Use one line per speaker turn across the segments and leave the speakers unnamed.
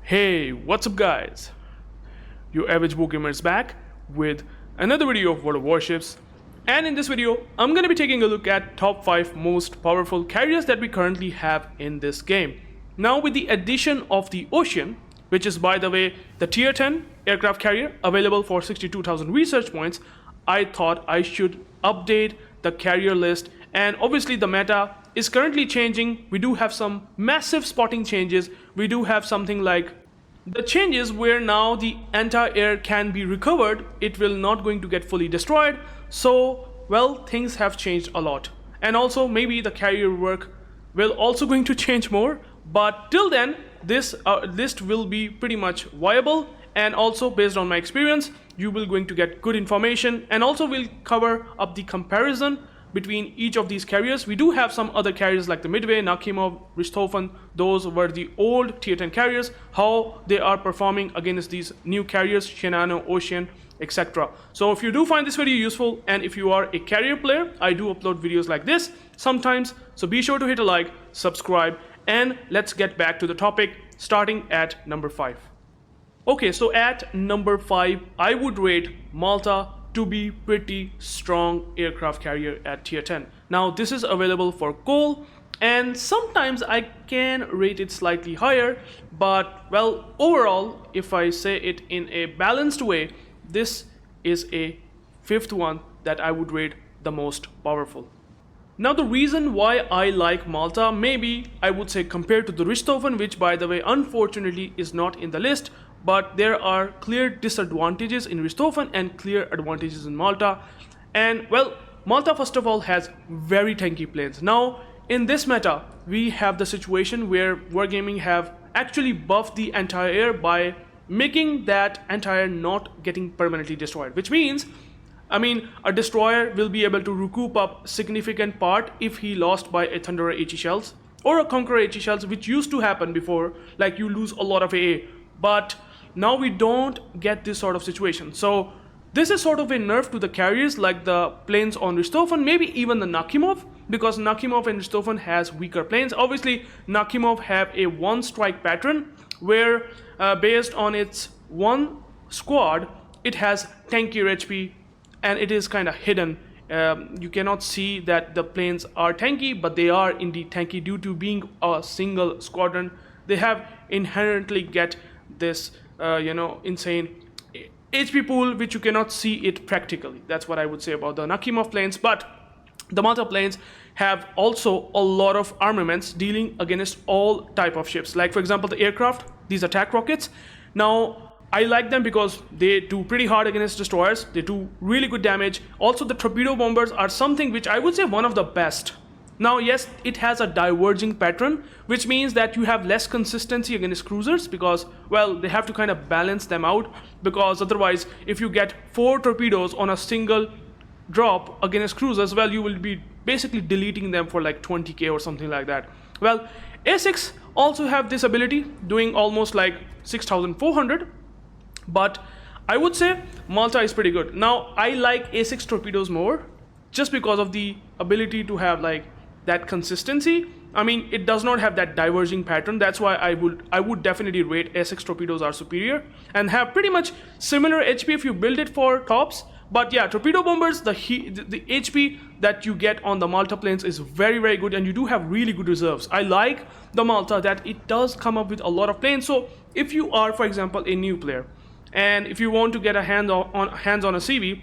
Hey, what's up guys? UrAvgWarGamer is back with another video of World of Warships, and in this video I'm going to be taking a look at top 5 most powerful carriers that we currently have in this game. Now with the addition of the Ocean, which is by the way the tier 10 aircraft carrier available for 62,000 research points, I thought I should update the carrier list, and obviously the meta is currently changing. We do have some massive spotting changes. We do have something like the changes where now the anti-air can be recovered. It will not going to get fully destroyed. So well, things have changed a lot, and also maybe the carrier work will also going to change more, but till then this list will be pretty much viable, and also based on my experience you will going to get good information, and also we'll cover up the comparison between each of these carriers. We do have some other carriers like the Midway, Nakhimov, Richthofen. Those were the old tier 10 carriers, how they are performing against these new carriers, Shinano, Ocean, etc. So if you do find this video useful, and if you are a carrier player, I do upload videos like this sometimes, so be sure to hit a like, subscribe, and let's get back to the topic, starting at number 5. Okay, so at number 5 I would rate Malta to be pretty strong aircraft carrier at tier 10. Now this is available for coal, and sometimes I can rate it slightly higher, but well, overall if I say it in a balanced way, this is a 5th one that I would rate the most powerful. Now the reason why I like Malta, maybe I would say compared to the Richthofen, which by the way unfortunately is not in the list, but there are clear disadvantages in Richthofen and clear advantages in Malta. And well, Malta first of all has very tanky planes. Now in this meta we have the situation where Wargaming have actually buffed the anti-air by making that anti-air not getting permanently destroyed, which means a destroyer will be able to recoup up significant part if he lost by a Thunderer HE shells or a Conqueror HE shells, which used to happen before, like you lose a lot of AA, but now we don't get this sort of situation. So this is sort of a nerf to the carriers like the planes on Richthofen, maybe even the Nakhimov, because Nakhimov and Richthofen has weaker planes. Obviously Nakhimov have a one strike pattern where based on its one squad it has tankier HP, and it is kind of hidden. You cannot see that the planes are tanky, but they are indeed tanky due to being a single squadron. They have inherently get this insane HP pool, which you cannot see it practically. That's what I would say about the Nakhimov planes. But the Malta planes have also a lot of armaments dealing against all type of ships, like for example the aircraft, these attack rockets. Now I like them because they do pretty hard against destroyers. They do really good damage. Also the torpedo bombers are something which I would say one of the best. Now yes, it has a diverging pattern, which means that you have less consistency against cruisers, because well, they have to kind of balance them out, because otherwise if you get 4 torpedoes on a single drop against cruisers, well, you will be basically deleting them for like 20k or something like that. Well, Essex also have this ability, doing almost like 6,400, but I would say Malta is pretty good. Now I like A6 torpedoes more just because of the ability to have like that consistency. It does not have that diverging pattern. That's why I would definitely rate A6 torpedoes are superior and have pretty much similar HP if you build it for tops. But yeah, torpedo bombers, the HP that you get on the Malta planes is very, very good, and you do have really good reserves. I like the Malta that it does come up with a lot of planes. So if you are, for example, a new player, and if you want to get a hands on a CV,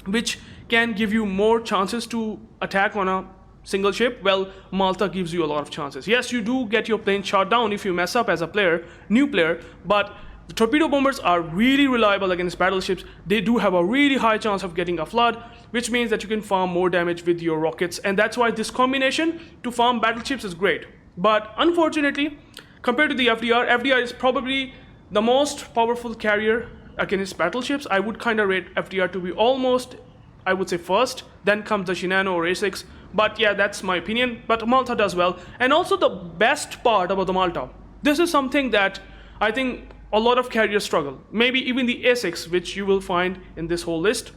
which can give you more chances to attack on a single ship, well, Malta gives you a lot of chances. Yes, you do get your plane shot down if you mess up as a new player, but the torpedo bombers are really reliable against battleships. They do have a really high chance of getting a flood, which means that you can farm more damage with your rockets, and that's why this combination to farm battleships is great. But unfortunately, compared to the FDR is probably the most powerful carrier against battleships. I would kind of rate FDR to be almost, I would say, first, then comes the Shinano or Essex. But yeah, that's my opinion. But Malta does well. And also the best part about the Malta, this is something that I think a lot of carriers struggle. Maybe even the Essex, which you will find in this whole list,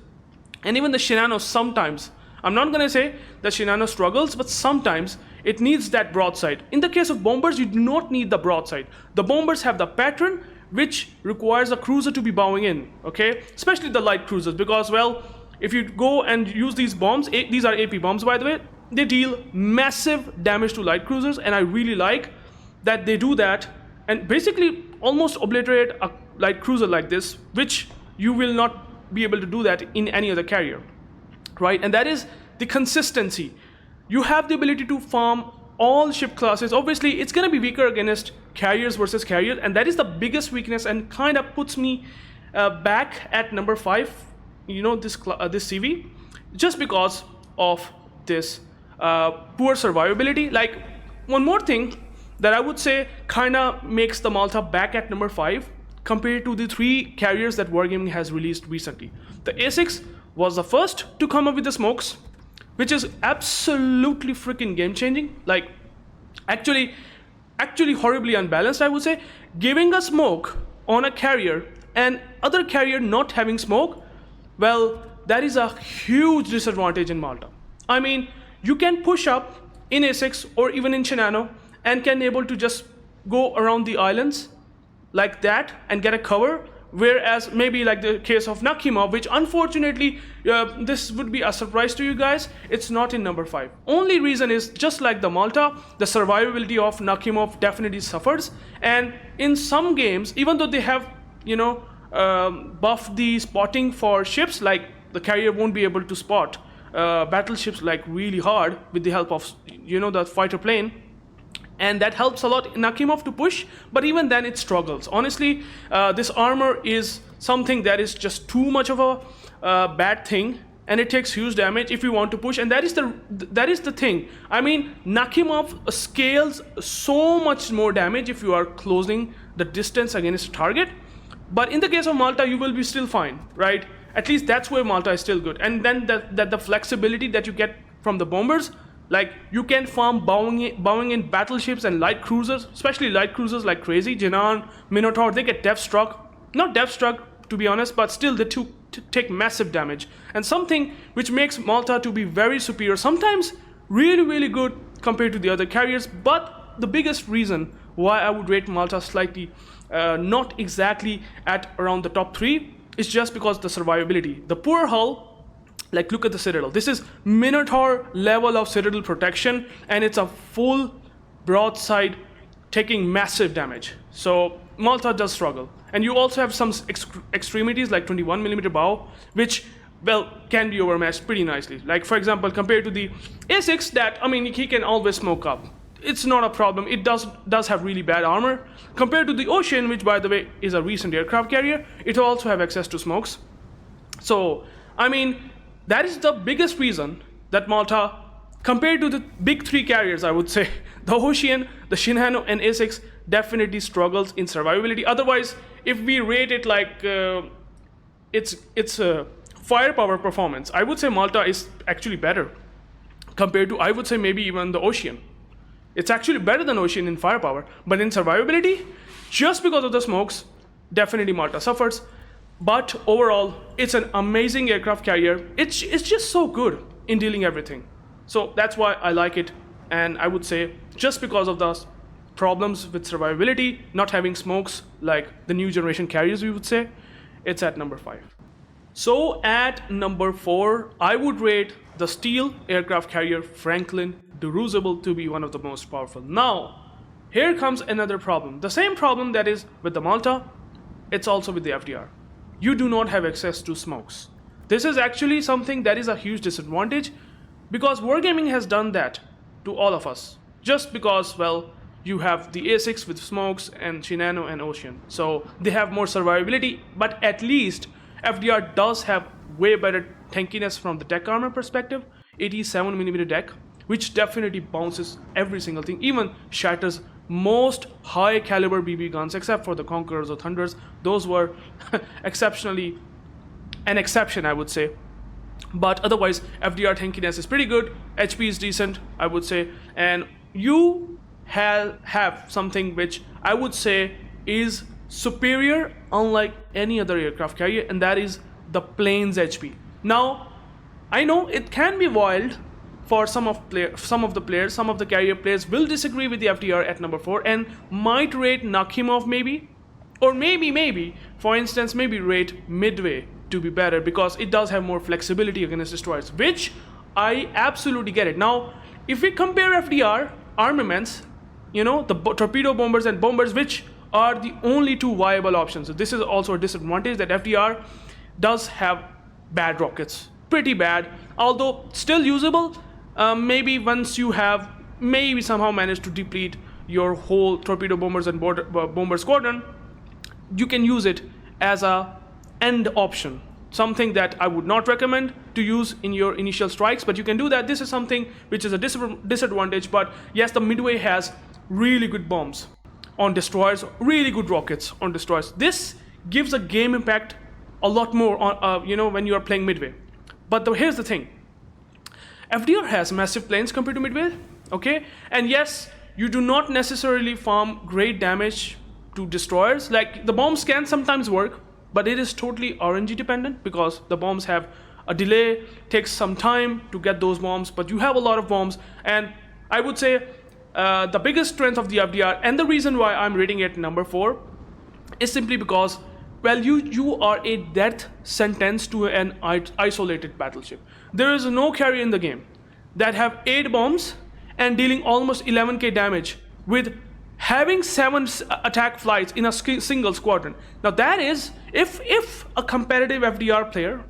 and even the Shinano sometimes. I'm not going to say that Shinano struggles, but sometimes it needs that broadside. In the case of bombers, you do not need the broadside. The bombers have the pattern which requires a cruiser to be bowing in, okay? Especially the light cruisers, because, well, if you go and use these bombs, these are AP bombs by the way, they deal massive damage to light cruisers, and I really like that they do that and basically almost obliterate a light cruiser like this, which you will not be able to do that in any other carrier, right? And that is the consistency. You have the ability to farm all ship classes. Obviously, it's going to be weaker against carriers versus carriers, and that is the biggest weakness and kind of puts me back at number 5, you know, this CV, just because of this poor survivability. Like, one more thing that I would say kind of makes the Malta back at number 5 compared to the 3 carriers that WarGaming has released recently. The Essex was the first to come up with the smokes, which is absolutely freaking game changing. Like, actually horribly unbalanced, I would say. Giving a smoke on a carrier and other carrier not having smoke, well, that is a huge disadvantage in Malta. I mean, you can push up in Essex or even in Shinano and can able to just go around the islands like that and get a cover, whereas maybe like the case of Nakimov, which unfortunately this would be a surprise to you guys, it's not in number 5. Only reason is, just like the Malta, the survivability of Nakimov definitely suffers, and in some games, even though they have, you know, buffed the spotting for ships, like the carrier won't be able to spot battleships like really hard with the help of, you know, the fighter plane, and that helps a lot in Nakimov to push, but even then it struggles. Honestly, this armor is something that is just too much of a bad thing, and it takes huge damage if you want to push, and that is the thing. I mean, Nakimov scales so much more damage if you are closing the distance against a target, but in the case of Malta, you will be still fine, right? At least that's where Malta is still good. And then the flexibility that you get from the bombers, like you can farm bowing in battleships and light cruisers, especially light cruisers like crazy. Jinan, Minotaur, they get death struck. Not death struck to be honest, but still they take massive damage. And something which makes Malta to be very superior, sometimes really good compared to the other carriers. But the biggest reason why I would rate Malta slightly not exactly at around the top 3 is just because the survivability. The poor hull, like look at the Citadel. This is Minotaur level of Citadel protection, and it's a full broadside taking massive damage. So Malta does struggle. And you also have some extremities like 21mm bow, which, well, can be overmatched pretty nicely. Like, for example, compared to the Essex, that, I mean, he can always smoke up. It's not a problem. It does have really bad armor. Compared to the Ocean, which by the way is a recent aircraft carrier, it will also have access to smokes. So, I mean, that is the biggest reason that Malta, compared to the big 3 carriers, I would say, the Ocean, the Shinano, and Essex, definitely struggles in survivability. Otherwise, if we rate it like its firepower performance, I would say Malta is actually better compared to, I would say, maybe even the Ocean. It's actually better than Ocean in firepower, but in survivability, just because of the smokes, definitely Malta suffers. But overall, it's an amazing aircraft carrier. It's just so good in dealing everything. So that's why I like it. And I would say, just because of the problems with survivability, not having smokes like the new generation carriers, we would say, it's at number 5. So at number 4, I would rate the steel aircraft carrier Franklin Dirigible to be one of the most powerful. Now, here comes another problem. The same problem that is with the Malta, it's also with the FDR. You do not have access to smokes. This is actually something that is a huge disadvantage, because WarGaming has done that to all of us. Just because, well, you have the A6 with smokes and Shinano and Ocean. So they have more survivability, but at least FDR does have way better tankiness from the deck armor perspective. 87mm deck, which definitely bounces every single thing, even shatters most high caliber BB guns, except for the Conquerors or Thunders. Those were exceptionally an exception, I would say. But otherwise, FDR tankiness is pretty good, HP is decent, I would say, and you have something which I would say is superior unlike any other aircraft carrier, and that is the plane's HP. Now, I know it can be wild for some of the carrier players will disagree with the FDR at number 4 and might rate Nakhimov maybe, or maybe, for instance, maybe rate Midway to be better because it does have more flexibility against destroyers, which I absolutely get it. Now, if we compare FDR armaments, you know, the torpedo bombers and bombers, which are the only two viable options. So this is also a disadvantage that FDR does have bad rockets, pretty bad, although still usable. Maybe once you have maybe somehow managed to deplete your whole torpedo bombers and bomber squadron, you can use it as a end option, something that I would not recommend to use in your initial strikes, but you can do that. This is something which is a disadvantage, but yes, the Midway has really good bombs on destroyers, really good rockets on destroyers. This gives a game impact a lot more on, you know, when you are playing Midway. But here's the thing, FDR has massive planes compared to Midway, okay? And yes, you do not necessarily farm great damage to destroyers. Like, the bombs can sometimes work, but it is totally RNG dependent because the bombs have a delay, takes some time to get those bombs, but you have a lot of bombs. And I would say the biggest strength of the FDR, and the reason why I'm rating it number 4, is simply because, well, you are a death sentence to an isolated battleship. There is no carrier in the game that have 8 bombs and dealing almost 11k damage with having 7 attack flights in a single squadron. Now that is, if a competitive FDR player,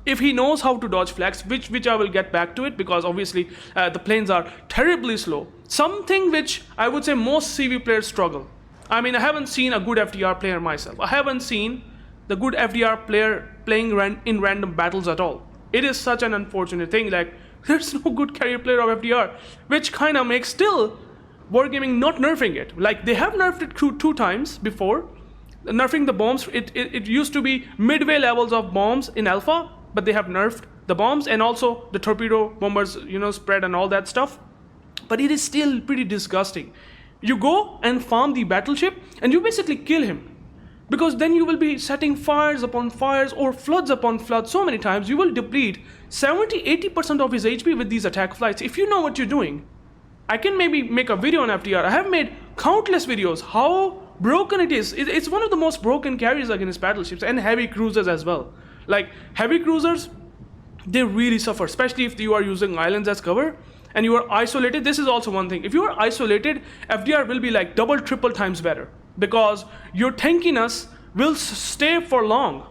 if he knows how to dodge flags, which I will get back to it, because obviously the planes are terribly slow, something which I would say most CV players struggle. I mean, I haven't seen a good FDR player myself. I haven't seen the good FDR player playing in random battles at all. It is such an unfortunate thing, like there's no good carrier player of FDR, which kind of makes still Wargaming not nerfing it. Like, they have nerfed it 2 times before, nerfing the bombs. It used to be Midway levels of bombs in alpha, but they have nerfed the bombs and also the torpedo bombers, you know, spread and all that stuff. But it is still pretty disgusting. You go and farm the battleship and you basically kill him, because then you will be setting fires upon fires or floods upon floods so many times. You will deplete 70-80% of his HP with these attack flights. If you know what you're doing, I can maybe make a video on FDR. I have made countless videos how broken it is. It's one of the most broken carriers against battleships and heavy cruisers as well. Like, heavy cruisers, they really suffer, especially if you are using islands as cover and you are isolated. This is also one thing. If you are isolated, FDR will be like double, triple times better, because your tankiness will stay for long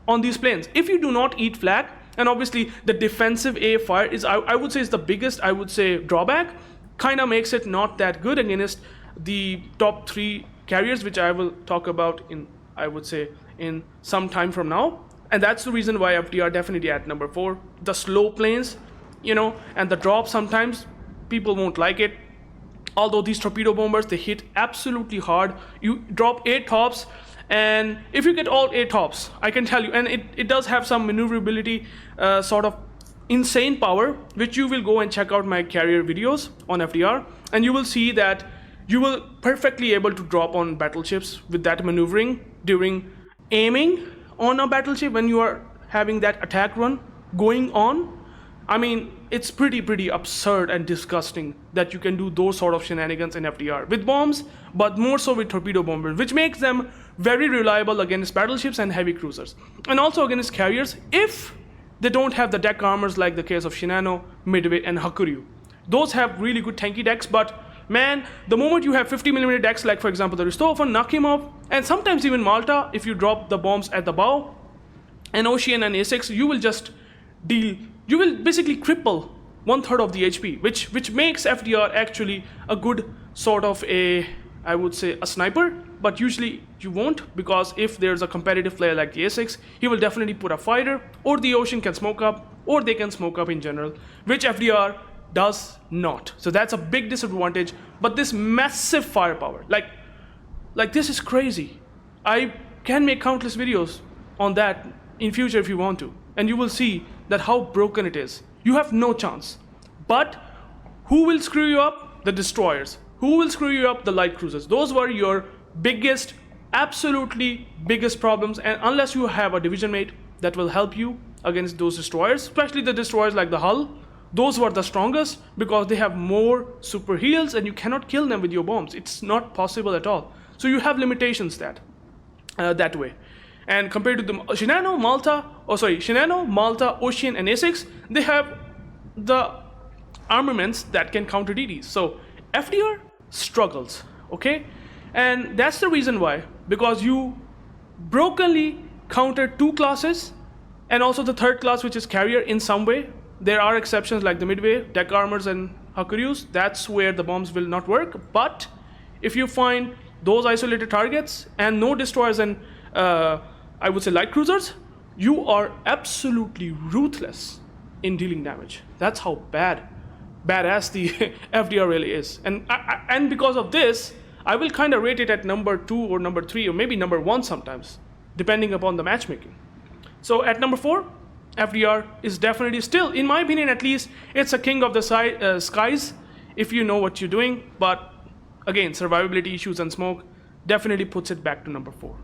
on these planes. If you do not eat flak, and obviously the defensive A fire is, I would say, is the biggest, I would say, drawback, kind of makes it not that good against the top 3 carriers, which I will talk about in, I would say, in some time from now. And that's the reason why FDR definitely at number 4. The slow planes, you know, and the drop, sometimes people won't like it. Although these torpedo bombers, they hit absolutely hard. You drop 8 tops, and if you get all 8 tops, I can tell you, and it does have some maneuverability, sort of insane power, which you will go and check out my carrier videos on FDR, and you will see that you will perfectly able to drop on battleships with that maneuvering during aiming on a battleship when you are having that attack run going on. I mean, it's pretty absurd and disgusting that you can do those sort of shenanigans in FDR with bombs, but more so with torpedo bombers, which makes them very reliable against battleships and heavy cruisers, and also against carriers if they don't have the deck armors, like the case of Shinano, Midway, and Hakuryu. Those have really good tanky decks, but man, the moment you have 50mm decks, like for example the Ristoffen, Nakhimov, and sometimes even Malta, if you drop the bombs at the bow, and Ocean and Essex, you will just deal, you will basically cripple 1/3 of the HP, which makes FDR actually a good sort of a, I would say, a sniper, but usually you won't, because if there's a competitive player like the Essex, he will definitely put a fighter, or the Ocean can smoke up, or they can smoke up in general, which FDR does not. So that's a big disadvantage. But this massive firepower, like this is crazy. I can make countless videos on that in future if you want to, and you will see that how broken it is. You have no chance. But who will screw you up? The destroyers. Who will screw you up? The light cruisers. Those were your biggest, absolutely biggest problems, and unless you have a division mate that will help you against those destroyers, especially the destroyers like the Hull, those were the strongest because they have more super heals and you cannot kill them with your bombs. It's not possible at all. So you have limitations that way. And compared to the Shinano, Malta, Ocean, and Essex, they have the armaments that can counter DDs. So FDR struggles, okay? And that's the reason why, because you brokenly counter two classes and also the third class, which is carrier, in some way. There are exceptions like the midway, deck armors, and Hakuryus. That's where the bombs will not work. But if you find those isolated targets and no destroyers and I would say light cruisers, you are absolutely ruthless in dealing damage. That's how badass the FDR really is. And because of this, I will kind of rate it at number 2 or number 3 or maybe number 1 sometimes, depending upon the matchmaking. So at number 4, FDR is definitely still, in my opinion at least, it's a king of the skies if you know what you're doing. But again, survivability issues and smoke definitely puts it back to number 4.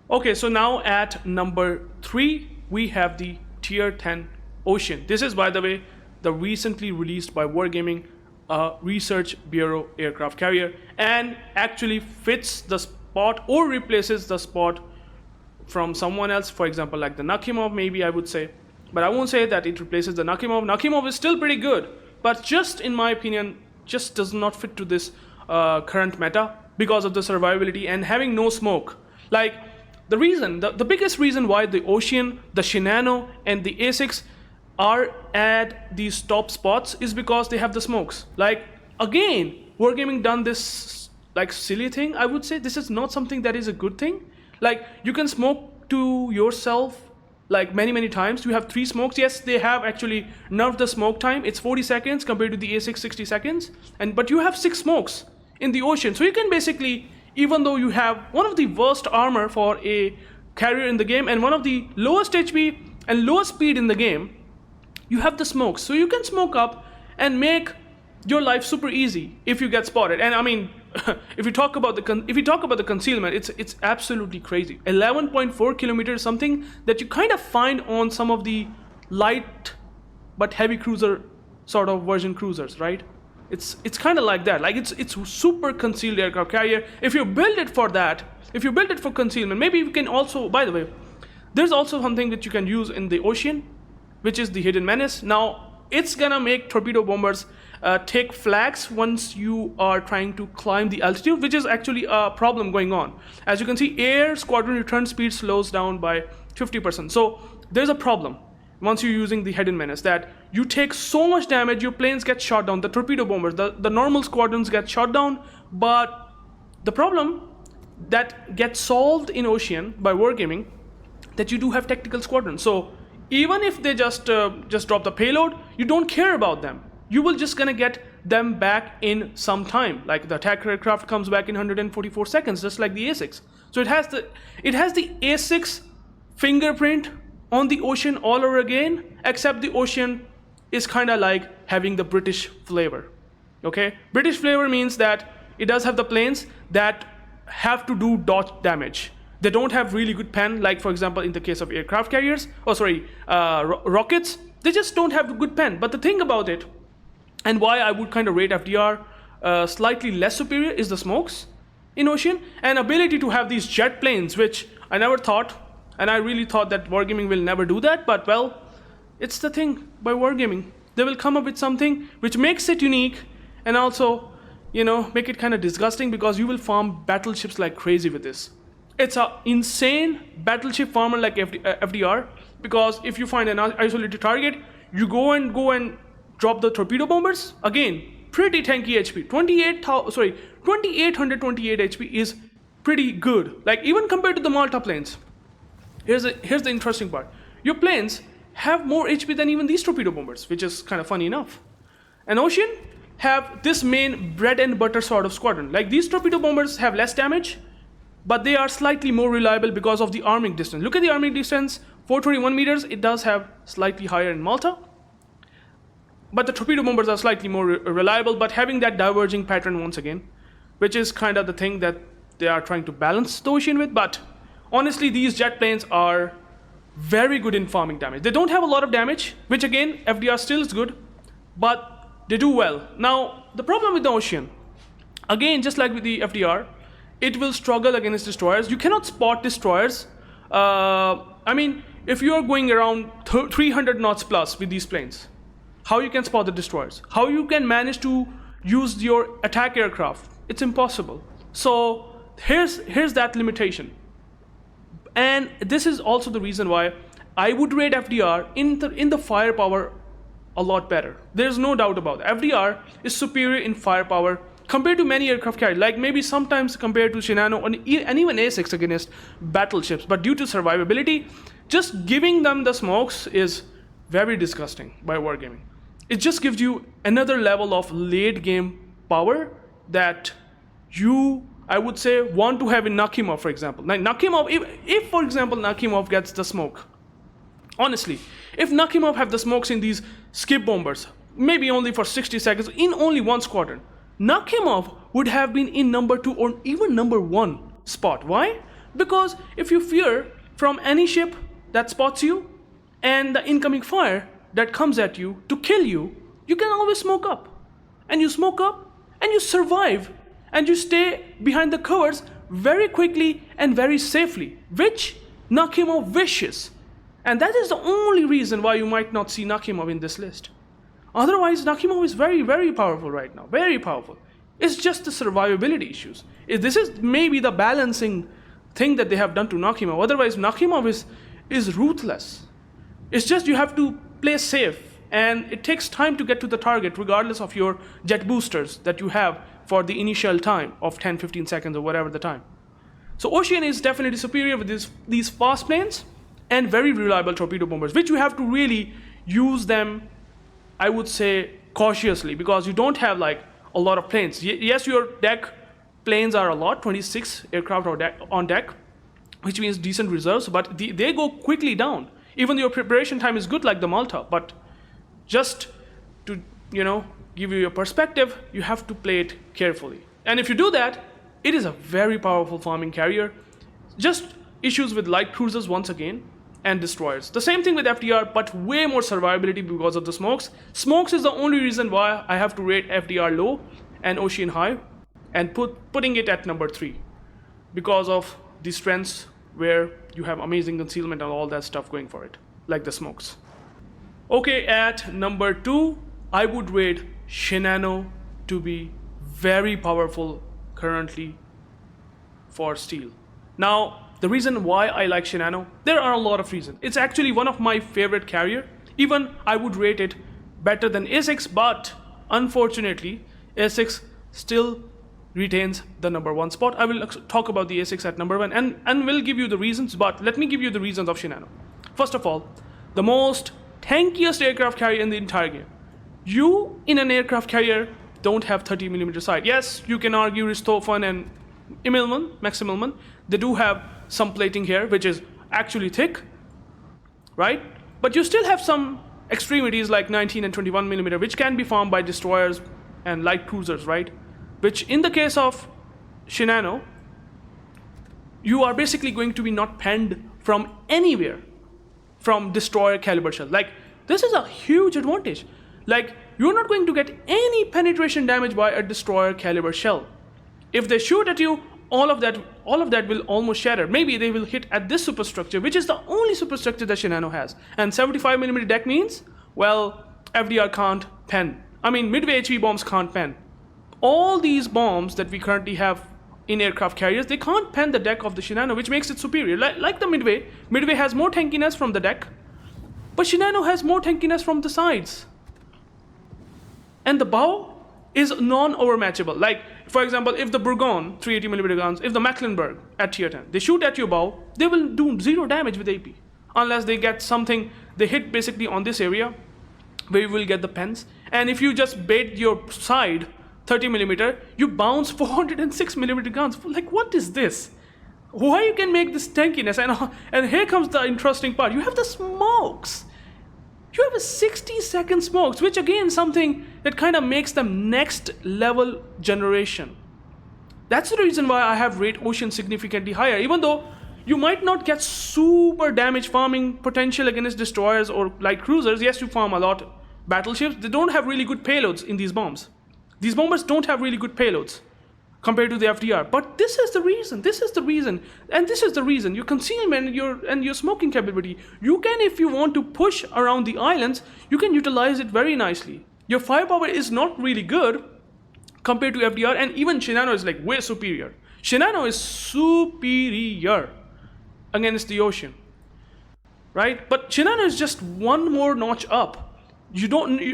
Okay, so now at number 3, we have the Tier 10 Ocean. This is, by the way, the recently released by Wargaming Research Bureau aircraft carrier, and actually fits the spot or replaces the spot from someone else, for example, like the Nakhimov, maybe I would say. But I won't say that it replaces the Nakhimov. Nakhimov is still pretty good, but just in my opinion, just does not fit to this current meta because of the survivability and having no smoke. Like, the biggest reason why the Ocean, the Shinano, and the Essex are at these top spots is because they have the smokes. Like, again, Wargaming done this like silly thing, I would say. This is not something that is a good thing. Like, you can smoke to yourself like many times. You have 3 smokes. Yes, they have actually nerfed the smoke time. It's 40 seconds compared to the A6 60 seconds. But you have 6 smokes in the Ocean. So you can basically, even though you have one of the worst armor for a carrier in the game and one of the lowest HP and lowest speed in the game, you have the smokes. So you can smoke up and make your life super easy if you get spotted. And I mean, if you talk about the concealment, it's absolutely crazy. 11.4 kilometers, something that you kind of find on some of the light but heavy cruiser sort of version cruisers, right? It's kind of like that. Like, it's super concealed aircraft carrier. If you build it for that, if you build it for concealment, maybe you can also, by the way, there's also something that you can use in the Ocean, which is the Hidden Menace. Now, it's gonna make torpedo bombers take flags once you are trying to climb the altitude, which is actually a problem going on. As you can see, air squadron return speed slows down by 50%. So there's a problem once you're using the Hidden Menace, that you take so much damage, your planes get shot down, the torpedo bombers, the normal squadrons get shot down. But the problem that gets solved in Ocean by Wargaming, that you do have tactical squadrons. So even if they just drop the payload, you don't care about them. You will just gonna get them back in some time. Like, the attack aircraft comes back in 144 seconds, just like the A6. So it has the A6 fingerprint on the Ocean all over again, except the Ocean is kind of like having the British flavor. Okay, British flavor means that it does have the planes that have to do dot damage. They don't have really good pen, like for example in the case of aircraft carriers, rockets, they just don't have good pen. But the thing about it, and why I would kind of rate FDR slightly less superior, is the smokes in Ocean and ability to have these jet planes, which I never thought, and I really thought that Wargaming will never do that. But well, it's the thing by Wargaming. They will come up with something which makes it unique and also, you know, make it kind of disgusting, because you will farm battleships like crazy with this. It's an insane battleship farmer like FDR, because if you find an isolated target, you go and drop the torpedo bombers. Again, pretty tanky HP. 2828 HP is pretty good. Like, even compared to the Malta planes. Here's the interesting part. Your planes have more HP than even these torpedo bombers, which is kind of funny enough. And Ocean have this main bread and butter sort of squadron. Like, these torpedo bombers have less damage, but they are slightly more reliable because of the arming distance. Look at the arming distance, 421 meters. It does have slightly higher in Malta. But the torpedo bombers are slightly more reliable, but having that diverging pattern once again, which is kind of the thing that they are trying to balance the Ocean with. But honestly, these jet planes are very good in farming damage. They don't have a lot of damage, which again, FDR still is good. but they do well. Now, the problem with the Ocean, again, just like with the FDR, it will struggle against destroyers. You cannot spot destroyers. I mean, if you are going around 300 knots plus with these planes, how you can spot the destroyers? How you can manage to use your attack aircraft? It's impossible. So here's that limitation. And this is also the reason why I would rate FDR in the firepower a lot better. There's no doubt about it. FDR is superior in firepower compared to many aircraft carriers, like maybe sometimes compared to Shinano and even Essex against battleships. But due to survivability, just giving them the smokes is very disgusting by Wargaming. It just gives you another level of late game power that you, I would say, want to have in Nakhimov, for example. Now, Nakhimov, if for example Nakhimov gets the smoke, honestly, if Nakhimov have the smokes in these skip bombers, maybe only for 60 seconds, in only one squadron, Nakhimov would have been in number 2 or even number 1 spot. Why? Because if you fear from any ship that spots you and the incoming fire that comes at you to kill you, you can always smoke up. And you smoke up and you survive and you stay behind the covers very quickly and very safely, which Nakhimov wishes. And that is the only reason why you might not see Nakhimov in this list. Otherwise, Nakhimov is very, very powerful right now. Very powerful. It's just the survivability issues. This is maybe the balancing thing that they have done to Nakhimov. Otherwise, Nakhimov is ruthless. It's just you have to play safe. And it takes time to get to the target, regardless of your jet boosters that you have for the initial time of 10, 15 seconds or whatever the time. So Ocean is definitely superior with these fast planes and very reliable torpedo bombers, which you have to really use them, I would say, cautiously, because you don't have like a lot of planes. Yes, your deck planes are a lot, 26 aircraft on deck, which means decent reserves, but they go quickly down. Even your preparation time is good like the Malta, but just to, give you a perspective, you have to play it carefully. And if you do that, it is a very powerful farming carrier. Just issues with light cruisers once again, and destroyers. The same thing with FDR, but way more survivability because of the smokes. Smokes is the only reason why I have to rate FDR low and Ocean high, and putting it at number 3 because of the strengths where you have amazing concealment and all that stuff going for it, like the smokes. Okay, at number 2, I would rate Shinano to be very powerful currently for steel. Now, the reason why I like Shinano, there are a lot of reasons. It's actually one of my favorite carrier. Even I would rate it better than Essex, but unfortunately, Essex still retains the number 1 spot. I will talk about the Essex at number 1 and will give you the reasons, but let me give you the reasons of Shinano. First of all, the most tankiest aircraft carrier in the entire game. You, in an aircraft carrier, don't have 30mm sight. Yes, you can argue Richthofen and Max Immelmann, they do have some plating here, which is actually thick, right? But you still have some extremities like 19 and 21mm, which can be formed by destroyers and light cruisers, right? Which in the case of Shinano, you are basically going to be not penned from anywhere from destroyer caliber shell. Like, this is a huge advantage. Like, you're not going to get any penetration damage by a destroyer caliber shell. If they shoot at you, all of that will almost shatter. Maybe they will hit at this superstructure, which is the only superstructure that Shinano has. And 75mm deck means, well, FDR can't pen. I mean, Midway HV bombs can't pen. All these bombs that we currently have in aircraft carriers, they can't pen the deck of the Shinano, which makes it superior. Like the Midway. Midway has more tankiness from the deck, but Shinano has more tankiness from the sides. And the bow is non-overmatchable. Like, for example, if the Bourgogne 380mm guns, if the Mecklenburg at tier 10, they shoot at your bow, they will do 0 damage with AP. Unless they get something, they hit basically on this area where you will get the pens. And if you just bait your side 30mm, you bounce 406mm guns. Like, what is this? Why you can make this tankiness? And here comes the interesting part. You have the smokes. You have a 60-second smokes, which again something that kind of makes them next level generation. That's the reason why I have rated Ocean significantly higher. Even though you might not get super damage farming potential against destroyers or light cruisers, yes, you farm a lot battleships, they don't have really good payloads in these bombs. These bombers don't have really good payloads compared to the FDR. But this is the reason, and this is the reason. Your concealment and your smoking capability, you can, if you want to push around the islands, you can utilize it very nicely. Your firepower is not really good compared to FDR, and even Shinano is like way superior. Shinano is superior against the ocean, right? But Shinano is just one more notch up. You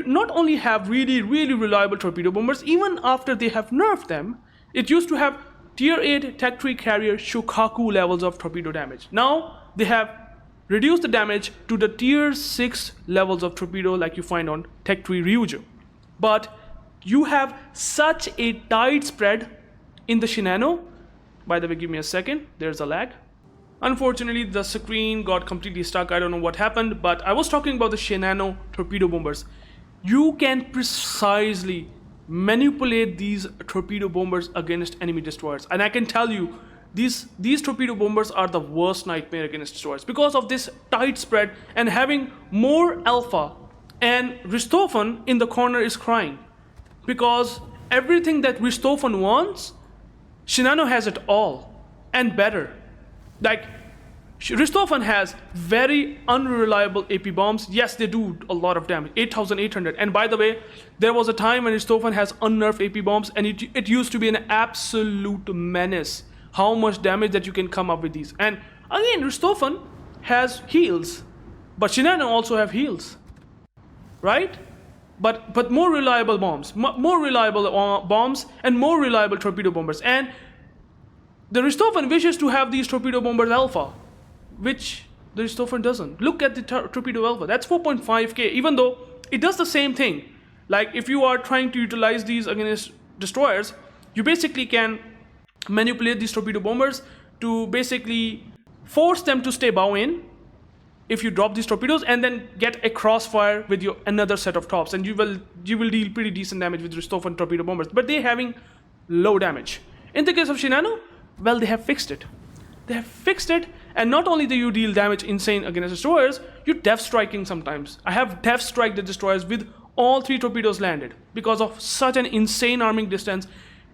not only have really reliable torpedo bombers, even after they have nerfed them, it used to have tier 8 Tech 3 carrier Shokaku levels of torpedo damage. Now they have reduced the damage to the tier 6 levels of torpedo like you find on Tech 3 Ryuju. But you have such a tight spread in the Shinano. By the way, give me a second, there's a lag. Unfortunately, the screen got completely stuck. I don't know what happened, but I was talking about the Shinano torpedo bombers. You can precisely manipulate these torpedo bombers against enemy destroyers. And I can tell you, these torpedo bombers are the worst nightmare against destroyers because of this tight spread and having more alpha. And Richthofen in the corner is crying because everything that Richthofen wants, Shinano has it all and better. Like, Richthofen has very unreliable AP bombs. Yes, they do a lot of damage, 8,800. And by the way, there was a time when Richthofen has unnerfed AP bombs, and it used to be an absolute menace how much damage that you can come up with these. And again, Richthofen has heals, but Shinano also have heals, right? But more reliable bombs, more reliable bombs, and more reliable torpedo bombers. And the Richthofen wishes to have these torpedo bombers alpha, which the Richthofen doesn't. Look at the torpedo alpha. That's 4.5k, even though it does the same thing. Like if you are trying to utilize these against destroyers, you basically can manipulate these torpedo bombers to basically force them to stay bow in if you drop these torpedoes, and then get a crossfire with your another set of tops, and you will deal pretty decent damage with Richthofen torpedo bombers. But they're having low damage. In the case of Shinano, well, they have fixed it. They have fixed it, and not only do you deal damage insane against destroyers, you're def striking sometimes. I have def strike the destroyers with all 3 torpedoes landed because of such an insane arming distance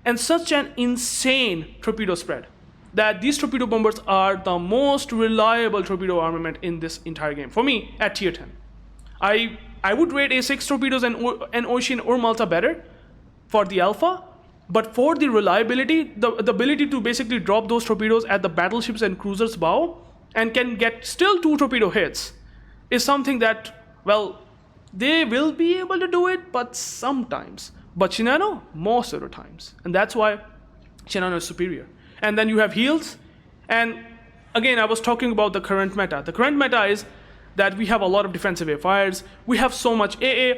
and such an insane torpedo spread that these torpedo bombers are the most reliable torpedo armament in this entire game. For me, at tier 10. I would rate Essex torpedoes and Ocean or Malta better for the alpha. But for the reliability, the ability to basically drop those torpedoes at the battleships and cruisers' bow and can get still 2 torpedo hits is something that, well, they will be able to do it, but sometimes. But Shinano, most of the times. And that's why Shinano is superior. And then you have heals. And again, I was talking about the current meta. The current meta is that we have a lot of defensive air fires. We have so much AA.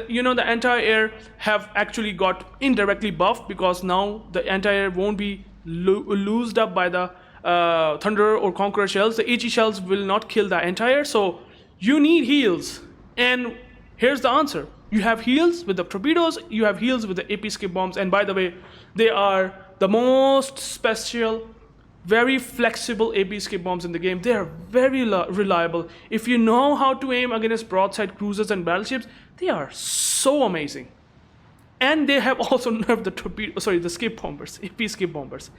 You know, the anti-air have actually got indirectly buffed because now the anti-air won't be loosed up by the Thunder or Conqueror shells. The HE shells will not kill the anti-air. So you need heals. And here's the answer. You have heals with the torpedoes. You have heals with the AP skip bombs. And by the way, they are the most special, very flexible AP skip bombs in the game. They are very reliable. If you know how to aim against broadside cruisers and battleships, they are so amazing. And they have also nerfed the skip bombers, AP skip bombers.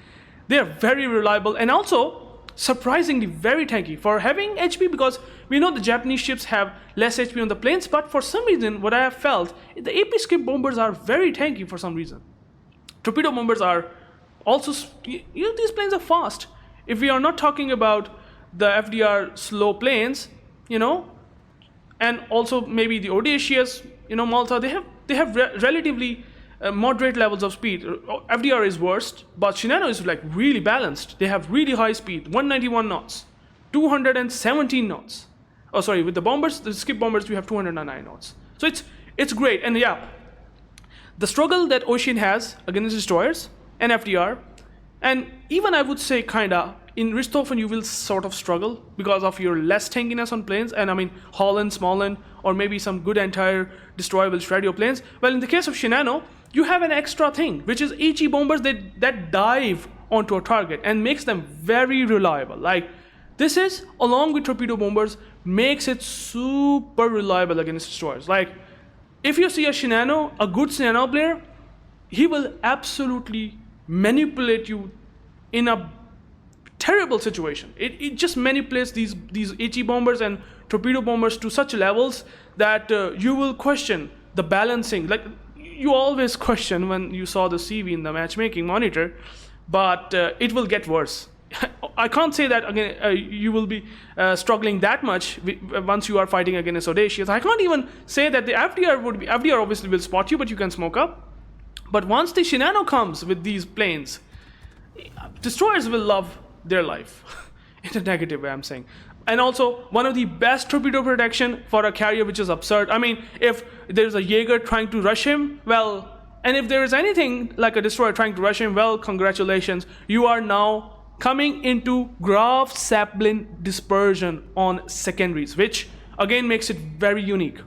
They are very reliable and also surprisingly very tanky for having HP, because we know the Japanese ships have less HP on the planes, but for some reason, what I have felt, the AP skip bombers are very tanky for some reason. Torpedo bombers are also, these planes are fast. If we are not talking about the FDR slow planes, and also maybe the Odysseus, Malta, they have relatively moderate levels of speed. FDR is worst, but Shinano is like really balanced. They have really high speed, 191 knots, 217 knots. Oh, sorry, with the bombers, the skip bombers, we have 209 knots. So it's great. And yeah, the struggle that Ocean has against destroyers and FDR, and even I would say kinda, in Richthofen you will sort of struggle because of your less tankiness on planes, and I mean Holland, Smallland, or maybe some good entire destroyer will shred your planes. Well, in the case of Shinano, you have an extra thing, which is HE bombers that dive onto a target and makes them very reliable. Like, this is, along with torpedo bombers, makes it super reliable against destroyers. Like, if you see a Shinano, a good Shinano player, he will absolutely manipulate you in a terrible situation. It just manipulates these HE bombers and torpedo bombers to such levels that you will question the balancing. Like, you always question when you saw the CV in the matchmaking monitor, but it will get worse. I can't say that again. You will be struggling that much once you are fighting against Audacious. I can't even say that the FDR obviously will spot you, but you can smoke up. But once the Shinano comes with these planes, destroyers will love their life in a negative way, I'm saying. And also, one of the best torpedo protection for a carrier, which is absurd. I mean, if there's a Jaeger trying to rush him, well, and if there is anything like a destroyer trying to rush him, well, congratulations, you are now coming into Graf Zeppelin dispersion on secondaries, which again makes it very unique.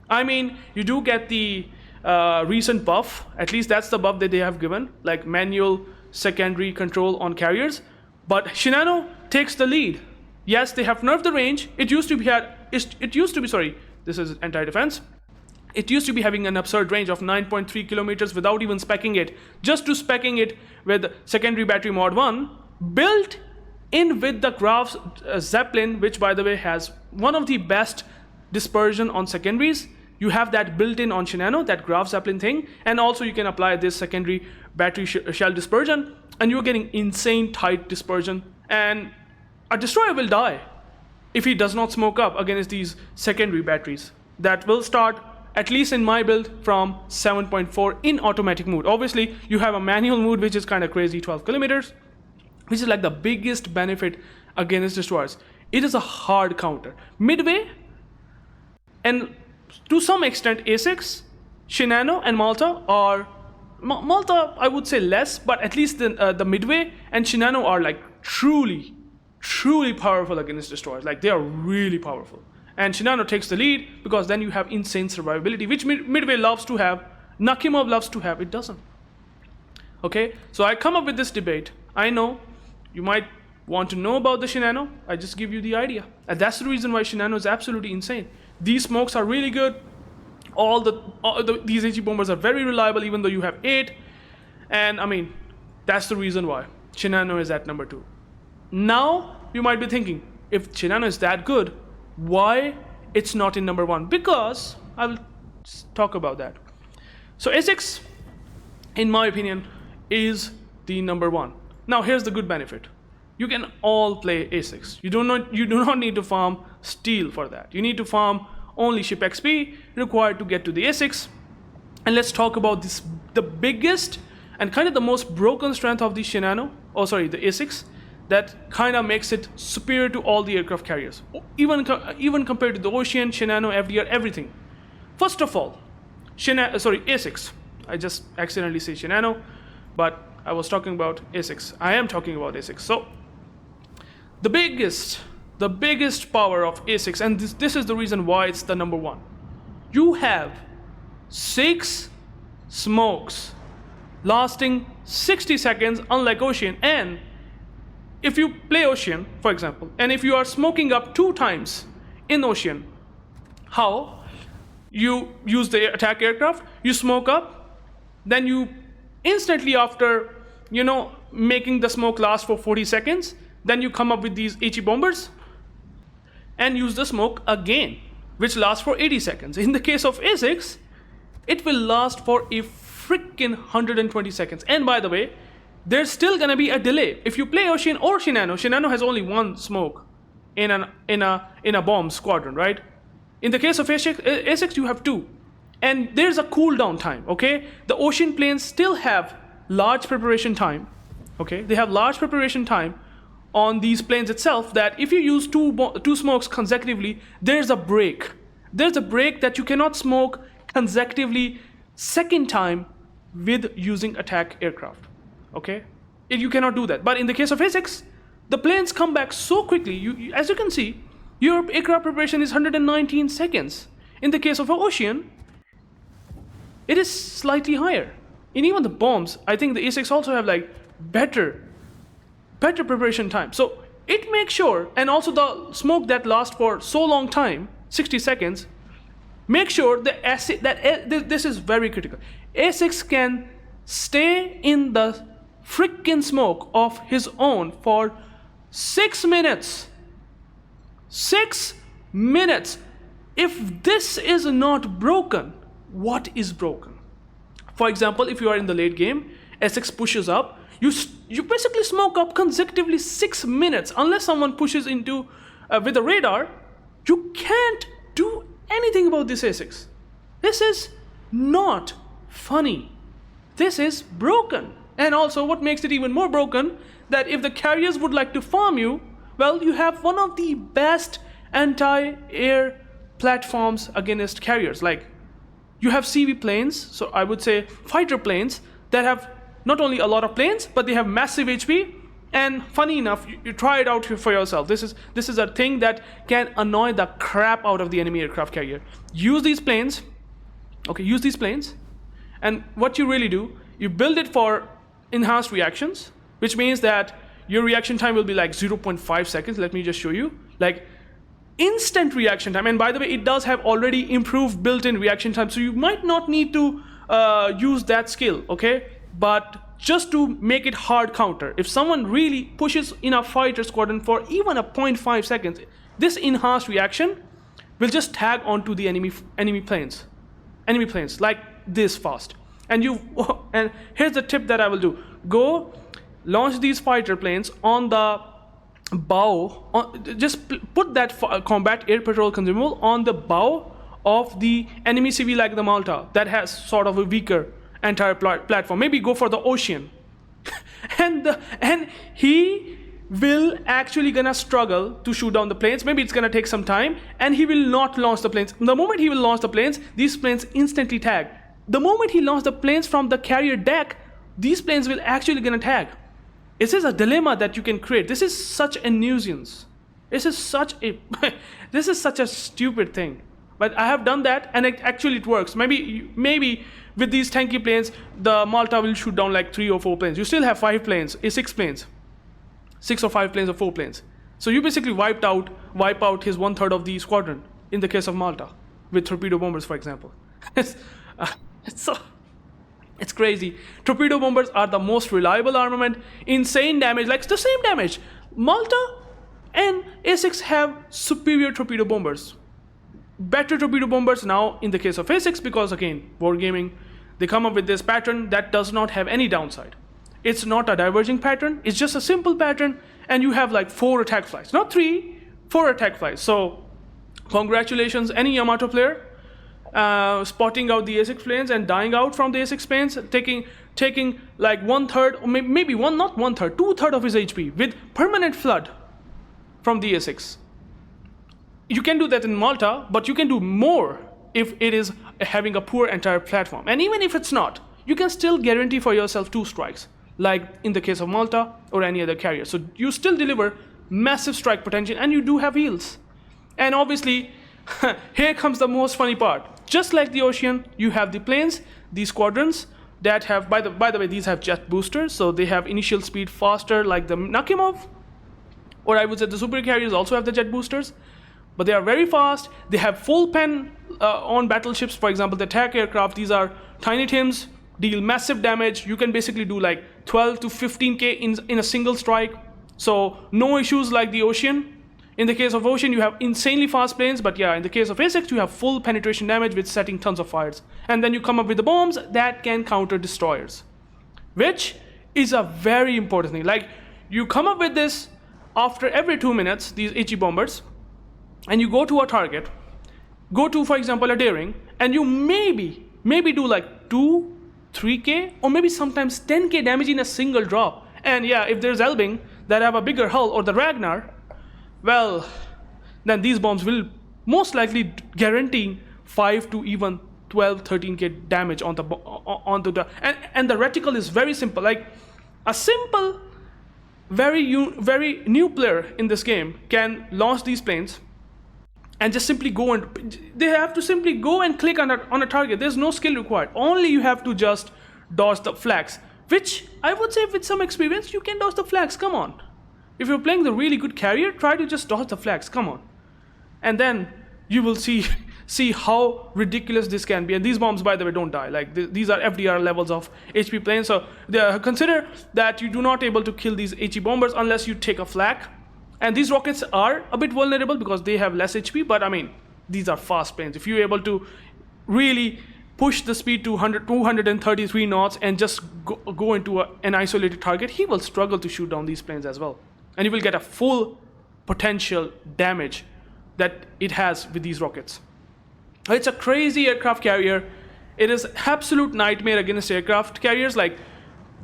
I mean, you do get the recent buff, at least that's the buff that they have given, like manual secondary control on carriers, but Shinano takes the lead. Yes, they have nerfed the range. It used to be, sorry, this is anti-defense. It used to be having an absurd range of 9.3 kilometers without even speccing it, just to speccing it with secondary battery mod 1, built in with the Graf Zeppelin, which by the way has one of the best dispersion on secondaries. You have that built in on Shinano, that Graf Zeppelin thing, and also you can apply this secondary battery shell dispersion, and you're getting insane tight dispersion, and a destroyer will die if he does not smoke up against these secondary batteries. That will start, at least in my build, from 7.4 in automatic mode. Obviously, you have a manual mode, which is kind of crazy, 12 kilometers, which is like the biggest benefit against destroyers. It is a hard counter. Midway, and to some extent, Essex, Shinano, and Malta are, Malta I would say less, but at least the Midway and Shinano are like truly powerful against destroyers. Like, they are really powerful. And Shinano takes the lead because then you have insane survivability, which Midway loves to have, Nakimov loves to have, it doesn't. Okay, so I come up with this debate. I know you might want to know about the Shinano. I just give you the idea. And that's the reason why Shinano is absolutely insane. These smokes are really good. These HE bombers are very reliable, even though you have 8. And I mean, that's the reason why Shinano is at number 2. Now, you might be thinking, if Shinano is that good, why it's not in number 1? Because I will talk about that. So Essex, in my opinion, is the number 1. Now, here's the good benefit. You can all play Essex. You do not need to farm steel for that. You need to farm only ship XP required to get to the Essex. And let's talk about this, the biggest and kind of the most broken strength of the the Essex, that kind of makes it superior to all the aircraft carriers, even compared to the Ocean, Shinano, FDR, everything. First of all, Essex. I just accidentally say Shinano, but I was talking about Essex. I am talking about Essex. So the biggest power of Essex, and this is the reason why it's the number 1. You have 6 smokes lasting 60 seconds, unlike Ocean. And if you play Ocean, for example, and if you are smoking up 2 times in Ocean, how? You use the attack aircraft, you smoke up, then you instantly after, making the smoke last for 40 seconds, then you come up with these HE bombers and use the smoke again, which lasts for 80 seconds. In the case of Essex, it will last for a freaking 120 seconds. And by the way, there's still gonna be a delay. If you play Ocean or Shinano has only 1 smoke in a bomb squadron, right? In the case of Essex, you have 2. And there's a cooldown time, okay? The Ocean planes still have large preparation time, okay? They have large preparation time on these planes itself, that if you use two smokes consecutively, there's a break. There's a break that you cannot smoke consecutively second time with using attack aircraft, okay? You cannot do that. But in the case of Essex, the planes come back so quickly. As you can see, your aircraft preparation is 119 seconds. In the case of Ocean, it is slightly higher. And even the bombs, I think the Essex also have like better preparation time. So it makes sure, and also the smoke that lasts for so long time, 60 seconds, make sure this is very critical. Essex can stay in the freaking smoke of his own for 6 minutes. 6 minutes. If this is not broken, what is broken? For example, if you are in the late game, Essex pushes up, you basically smoke up consecutively 6 minutes. Unless someone pushes into with a radar, you can't do anything about this Essex. This is not funny. This is broken. And also what makes it even more broken, that if the carriers would like to farm you, well, you have one of the best anti-air platforms against carriers. Like, you have CV planes, so I would say fighter planes, that have not only a lot of planes, but they have massive HP. And funny enough, you try it out for yourself. This is a thing that can annoy the crap out of the enemy aircraft carrier. Use these planes, okay, use these planes, and what you really do, you build it for enhanced reactions, which means that your reaction time will be like 0.5 seconds. Let me just show you. Like, instant reaction time. And by the way, it does have already improved built-in reaction time, so you might not need to use that skill, okay? But just to make it hard counter, if someone really pushes in a fighter squadron for even a 0.5 seconds, this enhanced reaction will just tag onto the enemy planes like this fast. And here's the tip that I will do: go launch these fighter planes on the bow. Just put that combat air patrol consumable on the bow of the enemy CV like the Malta that has sort of a weaker entire platform. Maybe go for the ocean. and he will actually gonna struggle to shoot down the planes. Maybe it's gonna take some time, and he will not launch the planes. The moment he will launch the planes, these planes instantly tag. The moment he launched the planes from the carrier deck, these planes will actually gonna tag. This is a dilemma that you can create. This is such a nuisance. This is such a stupid thing. But I have done that, and it works. Maybe with these tanky planes, the Malta will shoot down like 3 or 4 planes. You still have 5 planes, 6 planes, 6 or 5 planes or 4 planes. So you basically wipe out his 1/3 of the squadron in the case of Malta with torpedo bombers, for example. It's crazy. Torpedo bombers are the most reliable armament. Insane damage, like the same damage. Malta and Essex have superior torpedo bombers. Better torpedo bombers now in the case of Essex, because again, wargaming, they come up with this pattern that does not have any downside. It's not a diverging pattern, it's just a simple pattern, and you have like 4 attack flights. Not 3, 4 attack flights. So congratulations, any Yamato player spotting out the Essex planes and dying out from the Essex planes, taking like 1/3, or maybe not 1/3, 2/3 of his HP with permanent flood from the Essex. You can do that in Malta, but you can do more if it is having a poor entire platform. And even if it's not, you can still guarantee for yourself 2 strikes, like in the case of Malta or any other carrier. So you still deliver massive strike potential, and you do have heals. And obviously, here comes the most funny part. Just like the ocean, you have the planes, these squadrons that have, by the way, these have jet boosters, so they have initial speed faster, like the Nakimov, or I would say the super carriers also have the jet boosters. But they are very fast. They have full pen on battleships. For example, the attack aircraft, these are tiny TIMs, deal massive damage. You can basically do like 12 to 15k in a single strike. So no issues like the ocean. In the case of ocean, you have insanely fast planes. But yeah, in the case of Essex, you have full penetration damage with setting tons of fires. And then you come up with the bombs that can counter destroyers, which is a very important thing. Like, you come up with this after every 2 minutes, these HE bombers, and you go to a target, go to, for example, a daring, and you maybe do like 2, 3k, or maybe sometimes 10k damage in a single drop. And yeah, if there's Elbing that have a bigger hull, or the Ragnar, well, then these bombs will most likely guarantee 5 to even 12, 13k damage on the and the reticle is very simple. Like, a simple, very new player in this game can launch these planes and just simply they have to simply go and click on a target. There's no skill required. Only you have to just dodge the flags, which I would say with some experience, you can dodge the flags. Come on. If you're playing the really good carrier, try to just dodge the flags. Come on. And then you will see see how ridiculous this can be. And these bombs, by the way, don't die. Like these are FDR levels of HP planes. So consider that you do not able to kill these HE bombers unless you take a flak. And these rockets are a bit vulnerable because they have less HP. But I mean, these are fast planes. If you're able to really push the speed to 233 knots and just go into an isolated target, he will struggle to shoot down these planes as well. And you will get a full potential damage that it has with these rockets. It's a crazy aircraft carrier. It is absolute nightmare against aircraft carriers. Like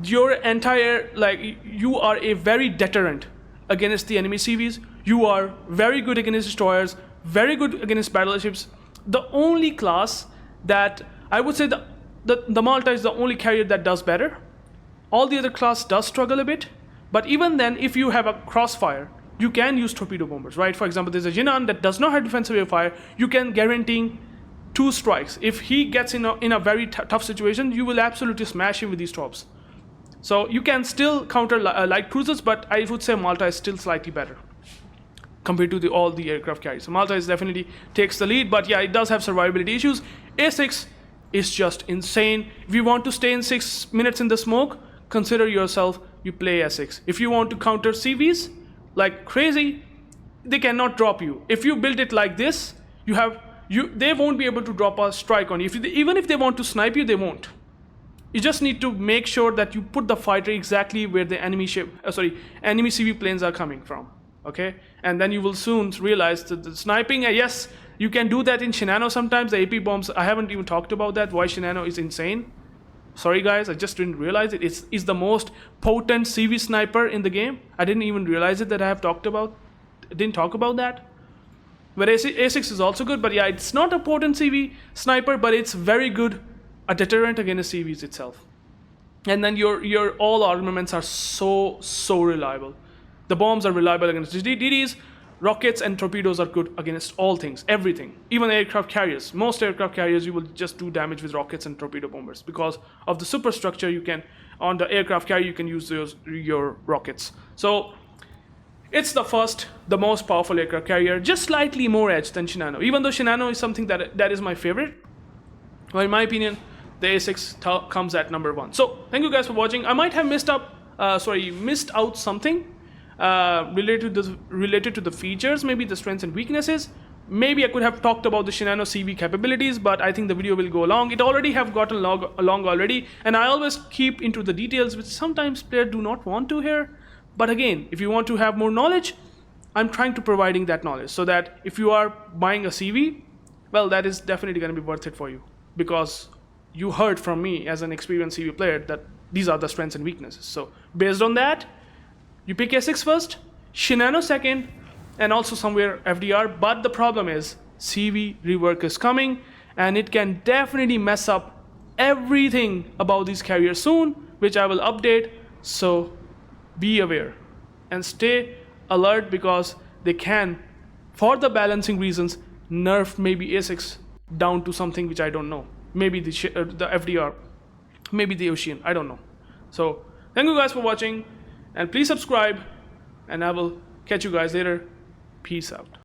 your entire, like you are a very deterrent against the enemy CVs. You are very good against destroyers, very good against battleships. The only class that I would say the Malta is the only carrier that does better. All the other class does struggle a bit, but even then, if you have a crossfire, you can use torpedo bombers, right? For example, there's a Shinano that does not have defensive air fire. You can guarantee 2 strikes. If he gets in a very tough situation, you will absolutely smash him with these torps. So you can still counter light cruisers, but I would say Malta is still slightly better compared to all the aircraft carriers. So Malta is definitely takes the lead, but yeah, it does have survivability issues. Essex is just insane. If you want to stay in 6 minutes in the smoke, consider yourself you play Essex. If you want to counter CVs like crazy, they cannot drop you. If you build it like this, they won't be able to drop a strike on you. Even if they want to snipe you, they won't. You just need to make sure that you put the fighter exactly where the enemy CV planes are coming from. Okay, and then you will soon realize that the sniping, yes, you can do that in Shinano sometimes. The AP bombs, I haven't even talked about that, why Shinano is insane. Sorry guys, I just didn't realize it. It's the most potent CV sniper in the game. I didn't even realize it that I didn't talk about that. But Essex is also good, but yeah, it's not a potent CV sniper, but it's very good, a deterrent against CVs itself. And then your all armaments are so reliable. The bombs are reliable against DDs, rockets and torpedoes are good against all things, everything. Even aircraft carriers. Most aircraft carriers you will just do damage with rockets and torpedo bombers because of the superstructure. You can on the aircraft carrier you can use your rockets. So it's the most powerful aircraft carrier, just slightly more edge than Shinano. Even though Shinano is something that is my favorite, well, in my opinion, the Essex comes at number 1. So thank you guys for watching. I might have missed out something related to the features, maybe the strengths and weaknesses. Maybe I could have talked about the Shinano CV capabilities, but I think the video will go long. It already have gotten long already, and I always keep into the details, which sometimes players do not want to hear. But again, if you want to have more knowledge, I'm trying to providing that knowledge so that if you are buying a CV, well, that is definitely going to be worth it for you because you heard from me as an experienced CV player that these are the strengths and weaknesses. So based on that, you pick Essex first, Shinano second, and also somewhere FDR. But the problem is CV rework is coming, and it can definitely mess up everything about these carriers soon, which I will update. So be aware and stay alert because they can, for the balancing reasons, nerf maybe Essex down to something which I don't know. Maybe the FDR, maybe the Ocean, I don't know. So thank you guys for watching. And please subscribe, and I will catch you guys later. Peace out.